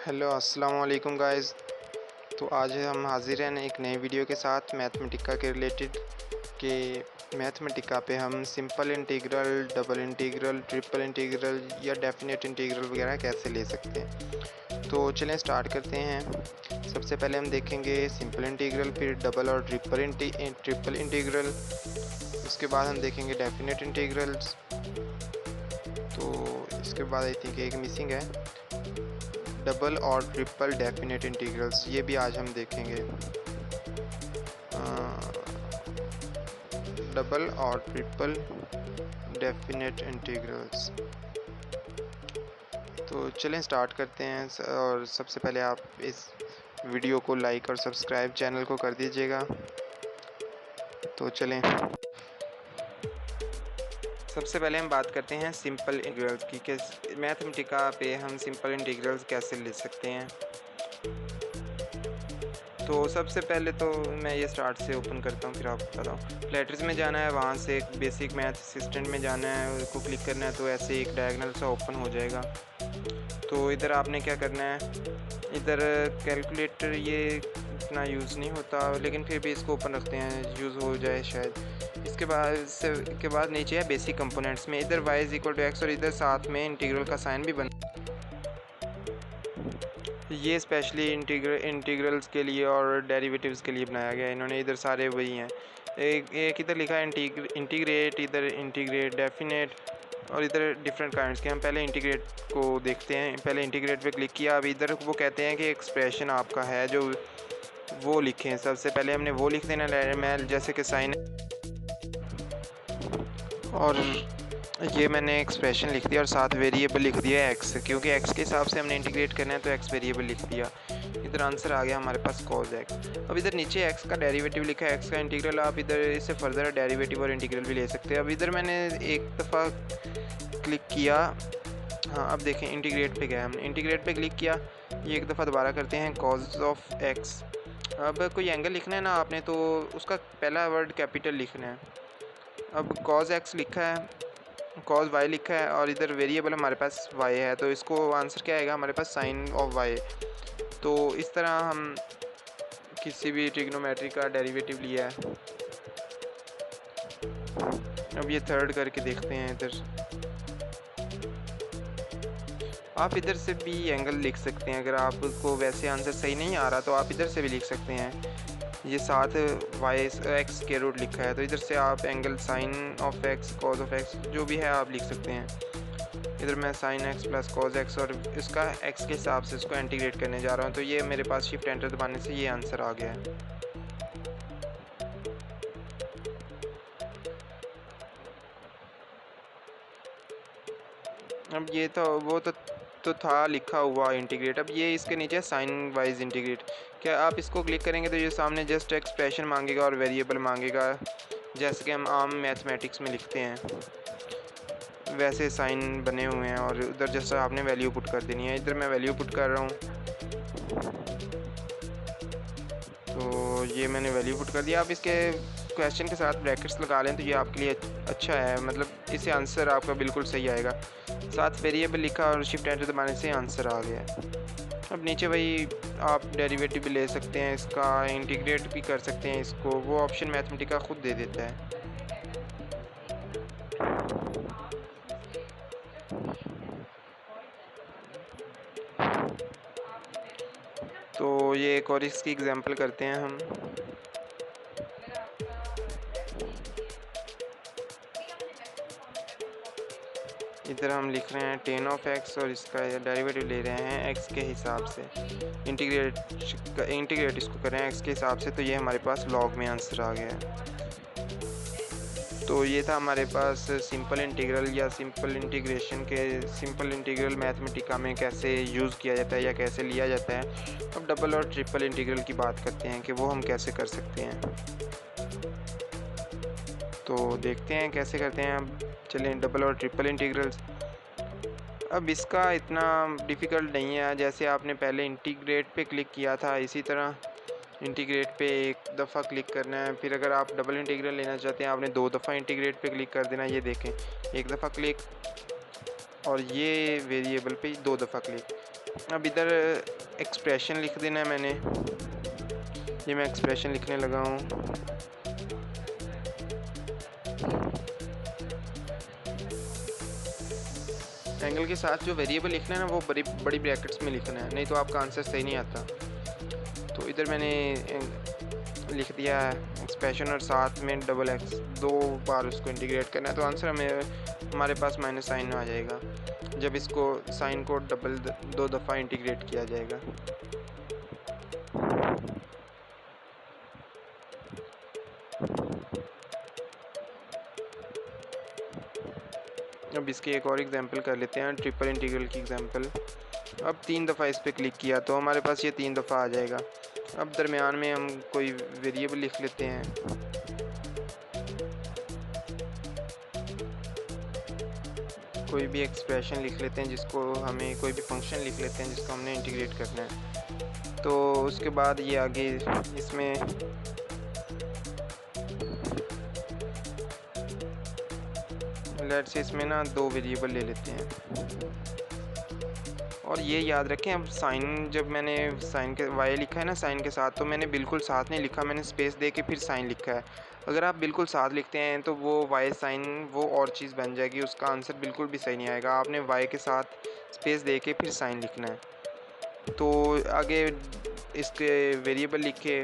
Hello अस्सलाम वालेकुम guys. तो आज हम हाज़िर हैं एक नए वीडियो के साथ मैथमेटिका के रिलेटेड के मैथमेटिका पे हम simple integral, double integral, triple integral या डेफिनेट इंटीग्रल वगैरह कैसे ले सकते हैं। तो चलें स्टार्ट करते हैं। सबसे पहले हम देखेंगे सिंपल इंटीग्रल, फिर डबल और ट्रिपल इंटीग्रल। उसके बाद हम देखेंगे डेफिनेट इंटीग्रल्स। तो इसके बाद आई थिंक एक मिसिंग है, डबल और ट्रिपल डेफिनेट इंटीग्रल्स, ये भी आज हम देखेंगे। डबल और ट्रिपल डेफिनेट इंटीग्रल्स। तो चलें स्टार्ट करते हैं। और सबसे पहले आप इस वीडियो को लाइक और सब्सक्राइब चैनल को कर दीजिएगा। तो चलें, सबसे पहले हम बात करते हैं सिंपल इंटीग्रल्स की कि मैथमेटिका पे हम सिंपल इंटीग्रल्स कैसे ले सकते हैं। तो सबसे पहले तो मैं ये स्टार्ट से ओपन करता हूँ, फिर आपको बताता हूँ। फ्लैटर्स में जाना है, वहाँ से एक बेसिक मैथ असिस्टेंट में जाना है, उसको क्लिक करना है तो ऐसे एक डायगोनल सा ओपन हो जाएगा। तो इधर आपने क्या करना है, इधर कैलकुलेटर ये इतना यूज़ नहीं होता, लेकिन फिर भी इसको ओपन रखते हैं, यूज़ हो जाए शायद। इसके बाद नीचे है बेसिक कंपोनेंट्स में, इधर y = x और इधर साथ में इंटीग्रल का साइन भी बन, ये स्पेशली इंटीग्रल्स के लिए और डेरिवेटिव्स के लिए बनाया गया है इन्होंने। इधर सारे वही हैं, एक इधर लिखा है इंटीग्रेट, इधर इंटीग्रेट, डेफिनेट, और इधर डिफरेंट काइंड्स के। हम पहले इंटीग्रेट को देखते हैं। पहले इंटीग्रेट पे क्लिक किया, अब इधर वो कहते हैं कि एक्सप्रेशन आपका है जो वो लिखें। सबसे पहले हमने वो लिख देना, मैं जैसे कि साइन, और ये मैंने एक्सप्रेशन लिख दिया और साथ वेरिएबल लिख दिया एक्स, क्योंकि एक्स के हिसाब से हमने इंटीग्रेट करना है तो एक्स वेरिएबल लिख दिया। इधर आंसर आ गया हमारे पास cos x। अब इधर नीचे x का डेरिवेटिव लिखा है, x का इंटीग्रल। आप इधर इससे फर्दर डेरिवेटिव और इंटीग्रल भी ले सकते हैं। अब इधर मैंने एक दफ़ा क्लिक किया, हाँ अब देखें इंटीग्रेट पे गया, हमने इंटीग्रेट पे क्लिक किया। ये एक दफ़ा दोबारा करते हैं, cos of x। अब कोई एंगल लिखना है ना आपने, तो उसका पहला वर्ड कैपिटल लिखना है। अब cos x लिखा है, cos y लिखा है, और इधर वेरिएबल हमारे पास y है, तो इसको आंसर क्या आएगा हमारे पास, साइन ऑफ y। तो इस तरह हम किसी भी ट्रिग्नोमेट्री का डेरिवेटिव लिया है। अब ये थर्ड करके देखते हैं। इधर आप इधर से भी एंगल लिख सकते हैं, अगर आपको वैसे आंसर सही नहीं आ रहा तो आप इधर से भी लिख सकते हैं। ये साथ वाई एक्स के रूट लिखा है, तो इधर से आप angle sine of x, cause of x, जो भी है आप लिख सकते हैं। इधर मैं sine x plus cos x, और इसका एक्स के हिसाब से इसको इंटीग्रेट करने जा रहा हूँ। तो ये मेरे पास शिफ्ट एंटर दबाने से ये आंसर आ गया है। अब ये तो था लिखा हुआ इंटीग्रेट। अब ये इसके नीचे साइन वाइज इंटीग्रेट, क्या आप इसको क्लिक करेंगे तो ये सामने जस्ट एक्सप्रेशन मांगेगा और वेरिएबल मांगेगा, जैसे कि हम आम मैथमेटिक्स में लिखते हैं वैसे साइन बने हुए हैं, और उधर जस्ट आपने वैल्यू पुट कर देनी है। इधर मैं वैल्यू पुट कर रहा हूँ, तो ये मैंने वैल्यू पुट कर दिया। आप इसके क्वेश्चन के साथ ब्रैकेट्स लगा लें तो ये आपके लिए अच्छा है, मतलब इससे आंसर आपका बिल्कुल सही आएगा। साथ वेरिएबल लिखा और शिफ्ट एंटर दबाने से आंसर आ गया। अब नीचे वही आप डेरिवेटिव भी ले सकते हैं, इसका इंटीग्रेट भी कर सकते हैं, इसको वो ऑप्शन मैथमेटिका खुद दे देता है। तो ये एक और इसकी एग्जांपल करते हैं हम। इधर हम लिख रहे हैं tan ऑफ x और इसका डेरिवेटिव ले रहे हैं x के हिसाब से, इंटीग्रेट इसको कर रहे हैं x के हिसाब से, तो ये हमारे पास log में आंसर आ गया है। तो ये था हमारे पास सिंपल इंटीग्रल या सिंपल इंटीग्रल मैथमेटिका में कैसे यूज़ किया जाता है या कैसे लिया जाता है। अब डबल और ट्रिपल इंटीग्रल की बात करते हैं कि वो हम कैसे कर सकते हैं। तो देखते हैं कैसे करते हैं। अब चलें डबल और ट्रिपल इंटीग्रल्स। अब इसका इतना डिफ़िकल्ट नहीं है, जैसे आपने पहले इंटीग्रेट पे क्लिक किया था इसी तरह इंटीग्रेट पे एक दफ़ा क्लिक करना है। फिर अगर आप डबल इंटीग्रल लेना चाहते हैं आपने 2 दफ़ा इंटीग्रेट पे क्लिक कर देना। ये देखें, एक दफ़ा क्लिक और ये वेरिएबल पे 2 दफ़ा क्लिक। अब इधर एक्सप्रेशन लिख देना है मैंने। ये मैं एक्सप्रेशन लिखने लगा हूँ। एंगल के साथ जो वेरिएबल लिखना है ना वो बड़ी बड़ी ब्रैकेट्स में लिखना है, नहीं तो आपका आंसर सही नहीं आता। तो इधर मैंने लिख दिया है एक्सप्रेशन और साथ में डबल एक्स, 2 बार उसको इंटीग्रेट करना है, तो आंसर हमारे पास माइनस साइन आ जाएगा जब इसको साइन को 2 दफ़ा इंटीग्रेट किया जाएगा। अब इसकी एक और एग्जांपल कर लेते हैं, ट्रिपल इंटीग्रल की एग्जांपल। अब 3 दफ़ा इस पर क्लिक किया तो हमारे पास ये 3 दफ़ा आ जाएगा। अब दरमियान में हम कोई वेरिएबल लिख लेते हैं। कोई भी एक्सप्रेशन लिख लेते हैं जिसको हमें, कोई भी फंक्शन लिख लेते हैं जिसको हमने इंटीग्रेट करना है। तो उसके बाद ये आगे इसमें लेट्स से इसमें ना 2 वेरिएबल ले लेते हैं। और ये याद रखें, अब साइन, जब मैंने साइन के वाई लिखा है ना साइन के साथ, तो मैंने बिल्कुल साथ नहीं लिखा, मैंने स्पेस दे के फिर साइन लिखा है। अगर आप बिल्कुल साथ लिखते हैं तो वो वाई साइन वो और चीज़ बन जाएगी, उसका आंसर बिल्कुल भी सही नहीं आएगा। आपने वाई के साथ स्पेस दे के फिर साइन लिखना है। तो आगे इसके वेरिएबल लिखे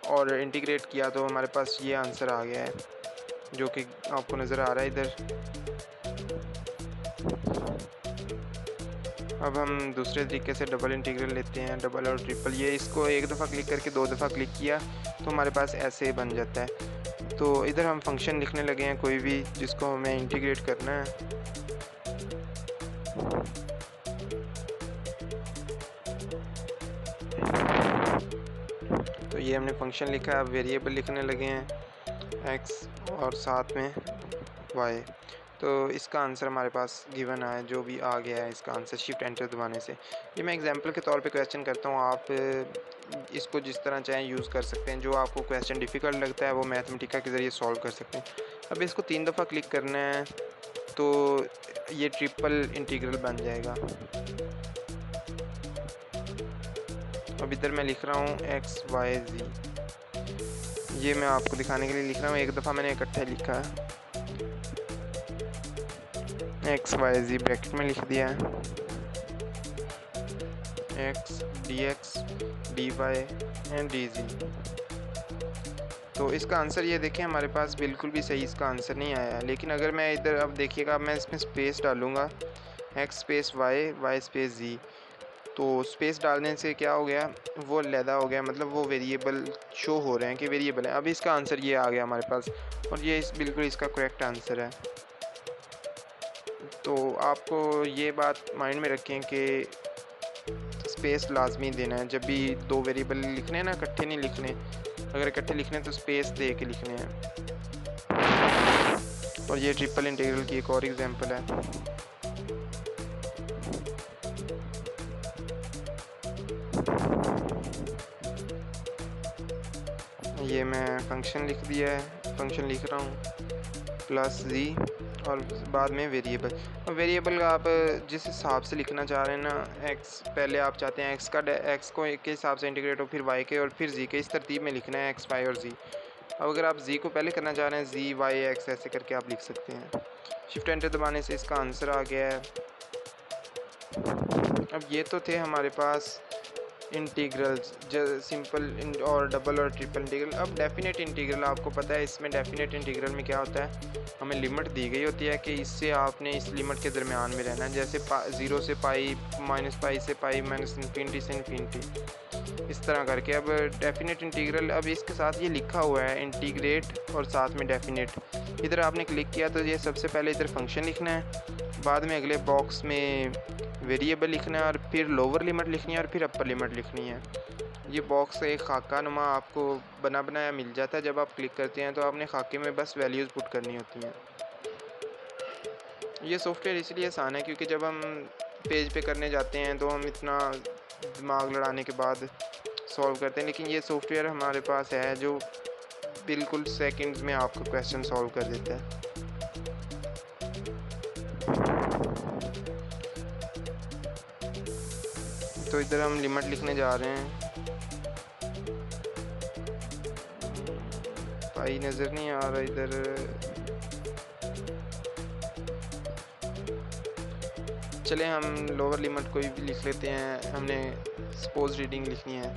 और इंटीग्रेट किया तो हमारे पास ये आंसर आ गया है जो कि आपको नज़र आ रहा है इधर। अब हम दूसरे तरीके से डबल इंटीग्रल लेते हैं, डबल और ट्रिपल। ये इसको एक दफ़ा क्लिक करके 2 दफ़ा क्लिक किया तो हमारे पास ऐसे बन जाता है। तो इधर हम फंक्शन लिखने लगे हैं कोई भी जिसको हमें इंटीग्रेट करना है। तो ये हमने फंक्शन लिखा है, अब वेरिएबल लिखने लगे हैं एक्स और साथ में वाई। तो इसका आंसर हमारे पास गिवन है, जो भी आ गया है इसका आंसर शिफ्ट एंटर दबाने से। ये मैं एग्जांपल के तौर पे क्वेश्चन करता हूँ, आप इसको जिस तरह चाहें यूज़ कर सकते हैं। जो आपको क्वेश्चन डिफ़िकल्ट लगता है वो मैथमेटिका के ज़रिए सॉल्व कर सकते हैं। अब इसको 3 दफ़ा क्लिक करना है तो ये ट्रिपल इंटीग्रल बन जाएगा। अब इधर मैं लिख रहा हूँ एक्स वाई जी, ये मैं आपको दिखाने के लिए लिख रहा हूँ। एक दफ़ा मैंने इकट्ठा लिखा है, एक्स वाई जी ब्रैकेट में लिख दिया है, x d x d y and d g. तो इसका आंसर ये देखें हमारे पास बिल्कुल भी सही इसका आंसर नहीं आया है। लेकिन अगर मैं इधर, अब देखिएगा, मैं इसमें स्पेस डालूँगा, X space Y, Y space Z, तो स्पेस डालने से क्या हो गया, वो अलहदा हो गया, मतलब वो वेरिएबल शो हो रहे हैं कि वेरिएबल है। अभी इसका आंसर ये आ गया हमारे पास, और ये बिल्कुल इसका करेक्ट आंसर है। तो आपको ये बात माइंड में रखें कि स्पेस लाजमी देना है जब भी 2 वेरिएबल लिखने हैं ना, इकट्ठे नहीं लिखने। अगर इकट्ठे लिखने तो स्पेस दे के लिखने हैं। और ये ट्रिपल इंटीग्रल की एक और एग्जांपल है। ये मैं फंक्शन लिख दिया है, फंक्शन लिख रहा हूँ प्लस जी और बाद में वेरिएबल। और वेरिएबल आप जिस हिसाब से लिखना चाह रहे हैं ना, एक्स पहले आप चाहते हैं एक्स को के हिसाब से इंटीग्रेट हो, फिर वाई के, और फिर जी के, इस तरतीब में लिखना है एक्स वाई और जी। अब अगर आप जी को पहले करना चाह रहे हैं, जी वाई एक्स ऐसे करके आप लिख सकते हैं। शिफ्ट एंटर दबाने से इसका आंसर आ गया है। अब ये तो थे हमारे पास इंटीग्रल्स, सिंपल और डबल और ट्रिपल इंटीग्रल। अब डेफिनेट इंटीग्रल, आपको पता है इसमें डेफिनेट इंटीग्रल में क्या होता है, हमें लिमिट दी गई होती है कि इससे आपने इस लिमिट के दरमियान में रहना है। जैसे 0 से पाई, -पाई से पाई, -इन्फिनिटी से इन्फिनिटी, इस तरह करके। अब डेफिनेट इंटीग्रल, अब इसके साथ ये लिखा हुआ है इंटीग्रेट और साथ में डेफिनेट। इधर आपने क्लिक किया तो ये सबसे पहले इधर फंक्शन लिखना है, बाद में अगले बॉक्स में वेरिएबल लिखना है, और फिर लोअर लिमिट लिखनी है, और फिर अपर लिमिट लिखनी है। ये बॉक्स एक खाका नुमा आपको बना बनाया मिल जाता है। जब आप क्लिक करते हैं तो आपने खाके में बस वैल्यूज़ पुट करनी होती हैं। ये सॉफ्टवेयर इसलिए आसान है क्योंकि जब हम पेज पे करने जाते हैं तो हम इतना दिमाग लड़ाने के बाद सॉल्व करते हैं, लेकिन ये सॉफ्टवेयर हमारे पास है जो बिल्कुल सेकंड्स में आपका क्वेश्चन सॉल्व कर देता है। तो इधर हम लिमिट लिखने जा रहे हैं। पाई नज़र नहीं आ रहा इधर। चले हम लोअर लिमिट कोई भी लिख लेते हैं, हमने सपोज रीडिंग लिखनी है।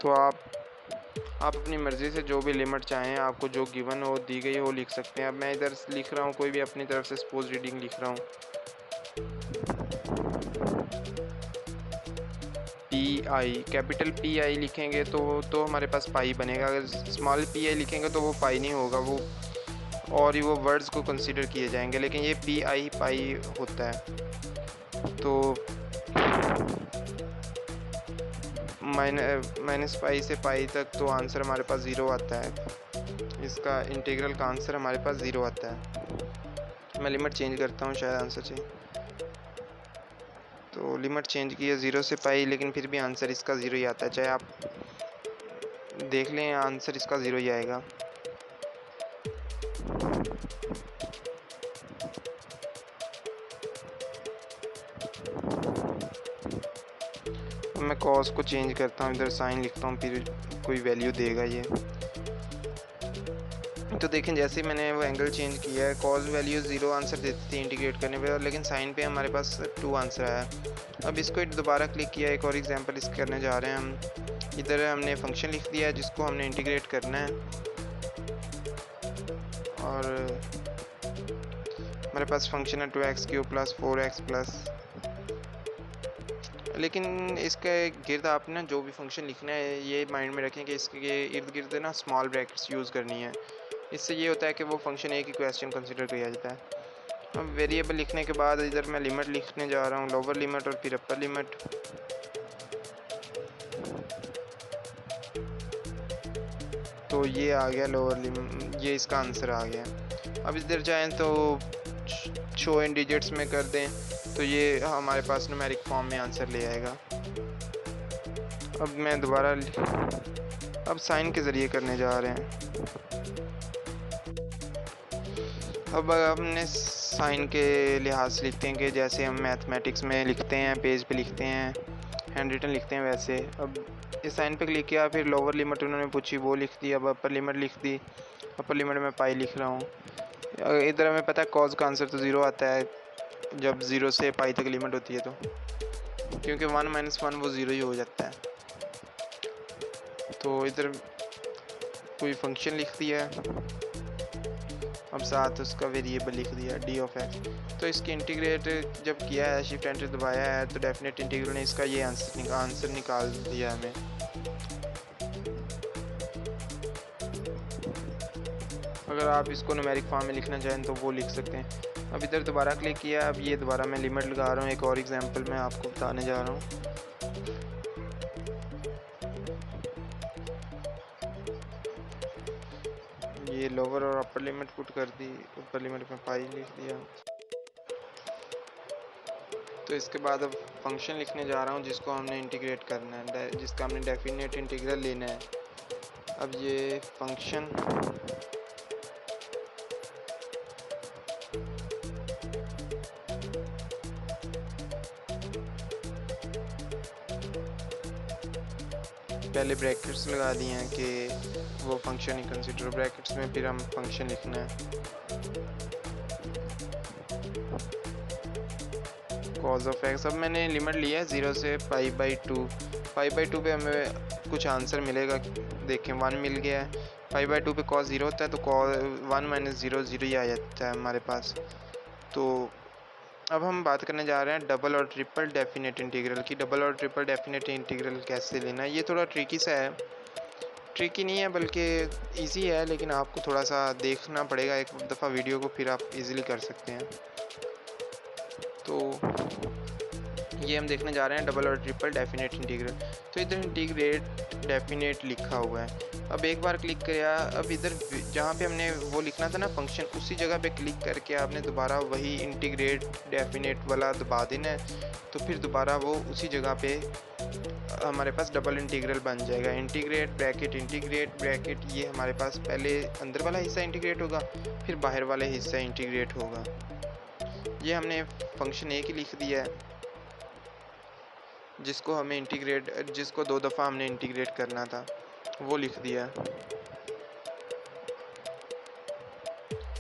तो आप अपनी मर्ज़ी से जो भी लिमिट चाहें, आपको जो गिवन हो दी गई हो लिख सकते हैं। अब मैं इधर लिख रहा हूँ कोई भी अपनी तरफ से सपोज रीडिंग लिख रहा हूँ। PI, कैपिटल PI लिखेंगे तो हमारे पास पाई बनेगा। अगर स्मॉल PI लिखेंगे तो वो पाई नहीं होगा, वो और ही वो वर्ड्स को कंसीडर किए जाएंगे, लेकिन ये PI पाई होता है। तो माइनस पाई से पाई तक तो आंसर हमारे पास ज़ीरो आता है। इसका इंटीग्रल का आंसर हमारे पास ज़ीरो आता है। मैं लिमिट चेंज करता हूँ, शायद आंसर चाहिए। तो लिमिट चेंज की है 0 से पाई, लेकिन फिर भी आंसर इसका ज़ीरो ही आता है। चाहे आप देख लें, आंसर इसका ज़ीरो ही आएगा। मैं कॉस को चेंज करता हूँ, इधर साइन लिखता हूँ, फिर कोई वैल्यू देगा ये। तो देखें, जैसे मैंने वो एंगल चेंज किया है, कॉस वैल्यू 0 आंसर देती थी इंटीग्रेट करने पे, लेकिन साइन पे हमारे पास 2 आंसर आया। अब इसको दोबारा क्लिक किया, एक और एग्जांपल इस करने जा रहे हैं हम। इधर हमने फंक्शन लिख दिया है जिसको हमने इंटीग्रेट करना है, और हमारे पास फंक्शन है 2x³ + 4x+। लेकिन इसके गिर्द आप ना जो भी फंक्शन लिखना है, ये माइंड में रखें कि इसके इर्द गिर्द ना स्मॉल ब्रैकेट्स यूज़ करनी है। इससे ये होता है कि वो फंक्शन एक ही क्वेश्चन कंसिडर किया जाता है। अब वेरिएबल लिखने के बाद इधर मैं लिमिट लिखने जा रहा हूँ, लोअर लिमिट और फिर अपर लिमिट। तो ये आ गया लोअर लिमिट, ये इसका आंसर आ गया। अब इधर जाएं तो शो इन डिजिट्स में कर दें, तो ये हमारे पास न्यूमेरिक फॉर्म में आंसर ले आएगा। अब मैं दोबारा अब साइन के ज़रिए करने जा रहे हैं। अब हमने साइन के लिहाज से लिखते हैं कि जैसे हम मैथमेटिक्स में लिखते हैं, पेज पे लिखते हैं, हैंड रिटन लिखते हैं, वैसे। अब इस साइन पे क्लिक किया, फिर लोअर लिमिट उन्होंने पूछी, वो लिख दी। अब अपर लिमिट लिख दी, अपर लिमिट में पाई लिख रहा हूँ। इधर हमें पता है कॉज का आंसर तो 0 आता है जब 0 से पाई तक लिमिट होती है, तो क्योंकि 1 - 1 वो 0 ही हो जाता है। तो इधर कोई फंक्शन लिख दिया है, अब साथ उसका वेरिएबल लिख दिया d(x). तो इसकी इंटीग्रेट जब किया है, शिफ्ट एंटर दबाया है, तो डेफिनेट इंटीग्रल ने इसका ये आंसर निकाल दिया हमें। अगर आप इसको न्यूमेरिक फॉर्म में लिखना चाहें तो वो लिख सकते हैं। अब इधर दोबारा क्लिक किया, अब ये दोबारा मैं लिमिट लगा रहा हूँ। एक और एग्जांपल मैं आपको बताने जा रहा हूँ। ये लोअर और अपर लिमिट पुट कर दी, ऊपर लिमिट में पाई लिख दिया। तो इसके बाद अब फंक्शन लिखने जा रहा हूँ जिसको हमने इंटीग्रेट करना है, जिसका हमने डेफिनेट इंटीग्रल लेना है। अब ये फंक्शन पहले ब्रैकेट्स लगा दिए हैं कि वो फंक्शन ही कंसीडर, ब्रैकेट्स में फिर हम फंक्शन लिखना है। कॉज ऑफ एक्स, अब मैंने लिमिट लिया है 0 से π/2। π/2 पे हमें कुछ आंसर मिलेगा, देखें 1 मिल गया है। π/2 पे कॉस 0 होता है, तो कॉस 1 - 0 0 ही आ जाता है हमारे पास। तो अब हम बात करने जा रहे हैं डबल और ट्रिपल डेफिनेट इंटीग्रल की। डबल और ट्रिपल डेफिनेट इंटीग्रल कैसे लेना है, ये थोड़ा ट्रिकी सा है। ट्रिकी नहीं है बल्कि इजी है, लेकिन आपको थोड़ा सा देखना पड़ेगा एक दफ़ा वीडियो को, फिर आप इजीली कर सकते हैं। तो ये हम देखने जा रहे हैं डबल और ट्रिपल डेफिनेट इंटीग्रल। तो इधर इंटीग्रेट डेफिनेट लिखा हुआ है। अब एक बार क्लिक किया, अब इधर जहाँ पे हमने वो लिखना था ना फंक्शन, उसी जगह पे क्लिक करके आपने दोबारा वही इंटीग्रेट डेफिनेट वाला दबा देना है। तो फिर दोबारा वो उसी जगह पे हमारे पास डबल इंटीग्रल बन जाएगा। इंटीग्रेट ब्रैकेट ये हमारे पास पहले अंदर वाला हिस्सा इंटीग्रेट होगा, फिर बाहर वाले हिस्सा इंटीग्रेट होगा। ये हमने फंक्शन एक ही लिख दिया है जिसको हमें जिसको 2 दफ़ा हमने इंटीग्रेट करना था, वो लिख दिया।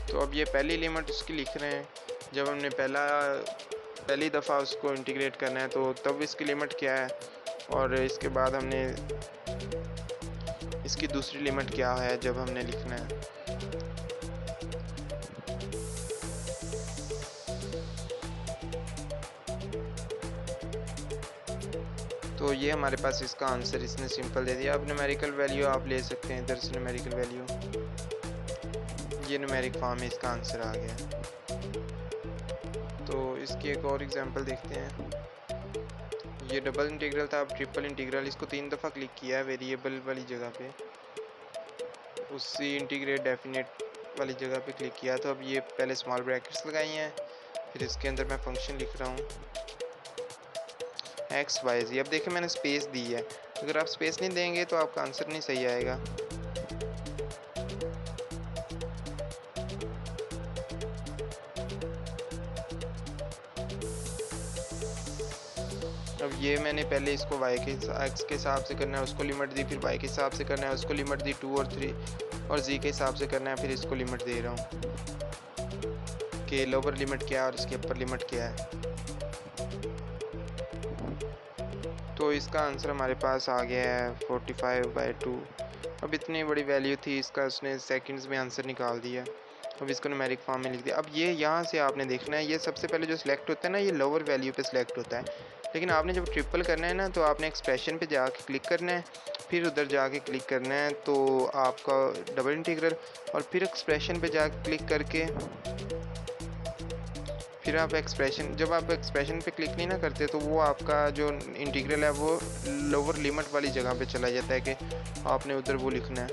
तो अब ये पहली लिमिट उसकी लिख रहे हैं। जब हमने पहली दफ़ा उसको इंटीग्रेट करना है तो तब इसकी लिमिट क्या है, और इसके बाद हमने इसकी दूसरी लिमिट क्या है जब हमने लिखना है। तो ये हमारे पास इसका आंसर इसने सिंपल दे दिया। अब न्यूमेरिकल वैल्यू आप ले सकते हैं इधर से, न्यूमेरिकल वैल्यू, ये न्यूमेरिक फॉर्म में इसका आंसर आ गया। तो इसकी एक और एग्जांपल देखते हैं। ये डबल इंटीग्रल था, अब ट्रिपल इंटीग्रल। इसको 3 दफ़ा क्लिक किया है वेरिएबल वाली जगह पे, उसी इंटीग्रेट डेफिनेट वाली जगह पे क्लिक किया। तो अब ये पहले स्मॉल ब्रैकेट्स लगाई हैं, फिर इसके अंदर मैं फंक्शन लिख रहा हूँ एक्स वाई जी। अब देखिए मैंने स्पेस दी है, अगर आप स्पेस नहीं देंगे तो आपका आंसर नहीं सही आएगा। अब ये मैंने पहले इसको y के x के हिसाब से करना है, उसको लिमिट दी, फिर y के हिसाब से करना है, उसको लिमिट दी 2 और 3, और z के हिसाब से करना है, फिर इसको लिमिट दे रहा हूँ कि लोअर लिमिट क्या है और इसकी अपर लिमिट क्या है। तो इसका आंसर हमारे पास आ गया है 45/2। अब इतनी बड़ी वैल्यू थी, इसका उसने सेकंड्स में आंसर निकाल दिया। अब इसको न्यूमेरिक फॉर्म में लिख दिया। अब ये यहाँ से आपने देखना है, ये सबसे पहले जो सिलेक्ट होता है ना, ये लोअर वैल्यू पे सिलेक्ट होता है, लेकिन आपने जब ट्रिपल करना है ना तो आपने एक्सप्रेशन पे जाके क्लिक करना है, फिर उधर जाके क्लिक करना है तो आपका डबल इंटीग्रल, और फिर एक्सप्रेशन पे जाके क्लिक करके फिर आप जब आप एक्सप्रेशन पे क्लिक नहीं ना करते तो वो आपका जो इंटीग्रल है वो लोअर लिमिट वाली जगह पे चला जाता है कि आपने उधर वो लिखना है।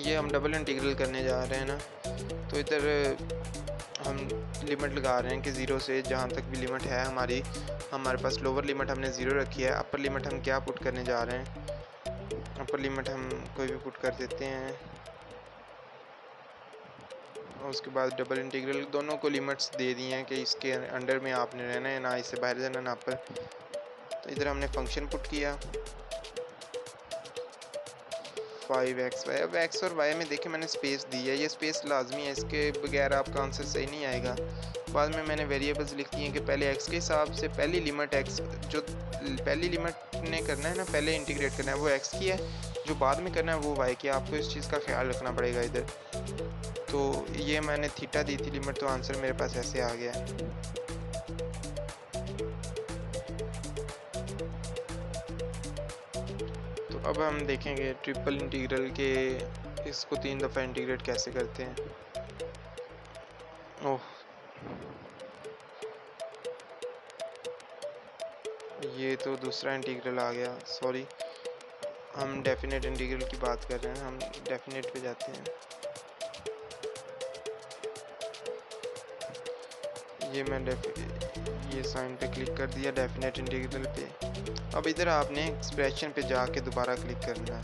ये हम डबल इंटीग्रल करने जा रहे हैं ना, तो इधर हम लिमिट लगा रहे हैं कि 0 से जहाँ तक भी लिमिट है हमारे पास लोअर लिमिट हमने 0 रखी है। अपर लिमिट हम क्या पुट करने जा रहे हैं, अपर लिमिट हम कोई भी पुट कर देते हैं, और उसके बाद डबल इंटीग्रल दोनों को लिमिट्स दे दी हैं कि इसके अंडर में आपने रहना है, ना इससे बाहर जाना ना अपर। तो इधर हमने फंक्शन पुट किया 5xy। अब x और y में देखिए मैंने स्पेस दी है, ये स्पेस लाजमी है, इसके बगैर आपका आंसर सही नहीं आएगा। बाद में मैंने वेरिएबल्स लिख दी हैं कि पहले x के हिसाब से पहली लिमिट x, जो पहली लिमिट ने करना है ना, पहले इंटीग्रेट करना है, वो x की है, जो बाद में करना है वो y की। आपको इस चीज़ का ख्याल रखना पड़ेगा इधर। तो ये मैंने थीटा दी थी लिमिट, तो आंसर मेरे पास ऐसे आ गया है। तो अब हम देखेंगे ट्रिपल इंटीग्रल के इसको 3 दफ़ा इंटीग्रेट कैसे करते हैं। ओह, ये तो दूसरा इंटीग्रल आ गया, सॉरी। हम डेफिनेट इंटीग्रल की बात कर रहे हैं, हम डेफिनेट पे जाते हैं। ये साइन पे क्लिक कर दिया डेफिनेट इंटीग्रल पे। अब इधर आपने एक्सप्रेशन पे जाके दोबारा क्लिक करना है।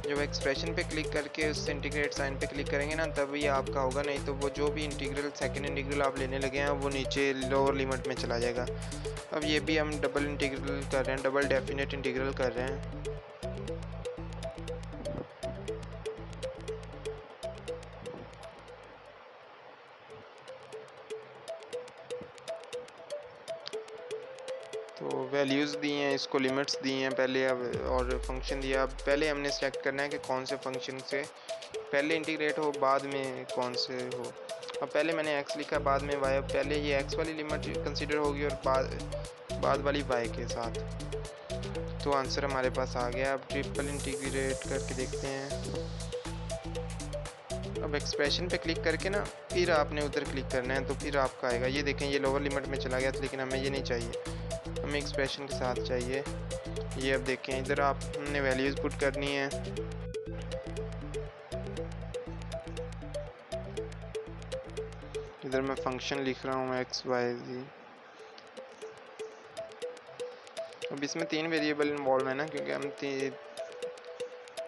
जब एक्सप्रेशन पे क्लिक करके उस इंटीग्रेट साइन पे क्लिक करेंगे ना, तब ये आपका होगा, नहीं तो वो जो भी इंटीग्रल सेकंड इंटीग्रल आप लेने लगे हैं वो नीचे लोअर लिमिट में चला जाएगा। अब ये भी हम डबल इंटीग्रल कर रहे हैं, डबल डेफिनेट इंटीग्रल कर रहे हैं। तो वैल्यूज़ दी हैं, इसको लिमिट्स दी हैं पहले, अब और फंक्शन दिया। अब पहले हमने सेलेक्ट करना है कि कौन से फंक्शन से पहले इंटीग्रेट हो, बाद में कौन से हो। अब पहले मैंने x लिखा, बाद में y। अब पहले ये x वाली लिमिट कंसीडर होगी और बाद वाली y के साथ। तो आंसर हमारे पास आ गया। अब ट्रिपल इंटीग्रेट करके देखते हैं। अब एक्सप्रेशन पे क्लिक करके ना फिर आपने उधर क्लिक करना है, तो फिर आपका आएगा। ये देखें ये लोअर लिमिट में चला गया था, लेकिन हमें ये नहीं चाहिए, हमें एक्सप्रेशन के साथ चाहिए। ये अब देखें इधर आपने वैल्यूज़ पुट करनी है। इधर मैं फंक्शन लिख रहा हूँ एक्स वाई जी। अब इसमें 3 वेरिएबल इन्वॉल्व है ना, क्योंकि हम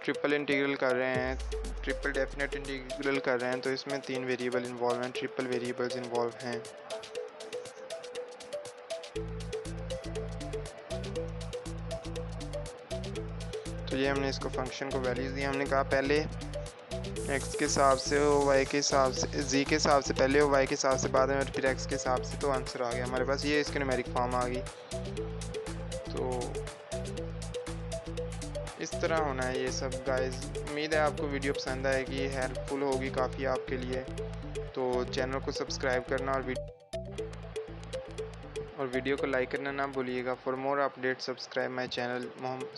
ट्रिपल इंटीग्रल कर रहे हैं, ट्रिपल डेफिनेट इंटीग्रल कर रहे हैं, तो इसमें 3 वेरिएबल इन्वॉल्व हैं, ट्रिपल वेरिएबल्स इन्वॉल्व हैं। तो ये हमने इसको फंक्शन को वैल्यूज दी। हमने कहा पहले एक्स के हिसाब से हो, वाई के हिसाब से, जी के हिसाब से पहले हो, वाई के हिसाब से बाद में, और फिर एक्स के हिसाब से। तो आंसर आ गया हमारे पास, ये इसकी न्यूमेरिक फॉर्म आ गई। तो इस तरह होना है ये सब गाइस। उम्मीद है आपको वीडियो पसंद आएगी, हेल्पफुल होगी काफ़ी आपके लिए। तो चैनल को सब्सक्राइब करना और वीडियो को लाइक करना ना भूलिएगा। For more update subscribe my channel Mohammad.